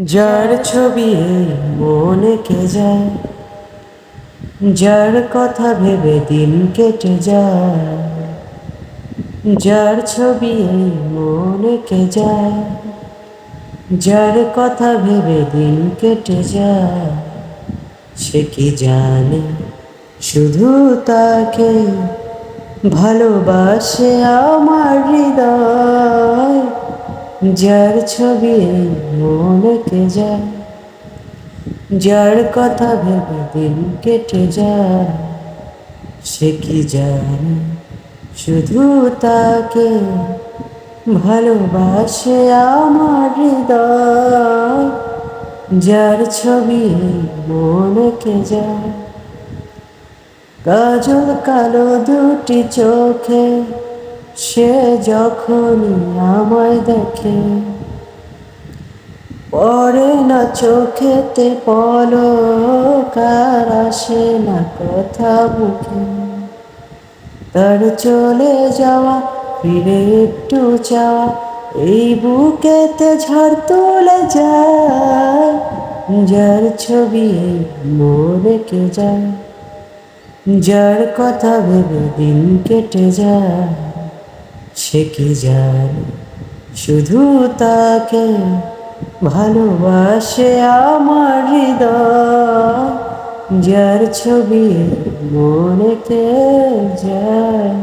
যার ছবি এই মনে কে যায়, যার কথা ভেবে দিন কেটে যায়, যার ছবি এই মনে কে যায়, যার কথা ভেবে দিন কেটে যায়, সে কি জানে শুধু তাকে ভালোবাসে আমার হৃদয়। যার ছবি এই মনে কে যায়, যার কথা ভেবে দিন কেটে যায়, সে কি জানে শুধু তাকে ভালোবাসে আমার হৃদয়। যার ছবি মনে কে যায়, কাজল কালো দুটি চোখে সে যখনই আমায় দেখে, পড়ে না চোখেতে পলক আর আসে না কথা মুখে। তার চলে যাওয়া ফিরে একটু চাওয়া এই বুকেতে ঝড় তুলে যায়। যার ছবি এই মনে কে যায়, যার কথা ভেবে দিন কেটে যায়, সে কি জানে শুধু তাকে ভালোবাসে আমার হৃদয়। যার ছবি মনে কে যায়।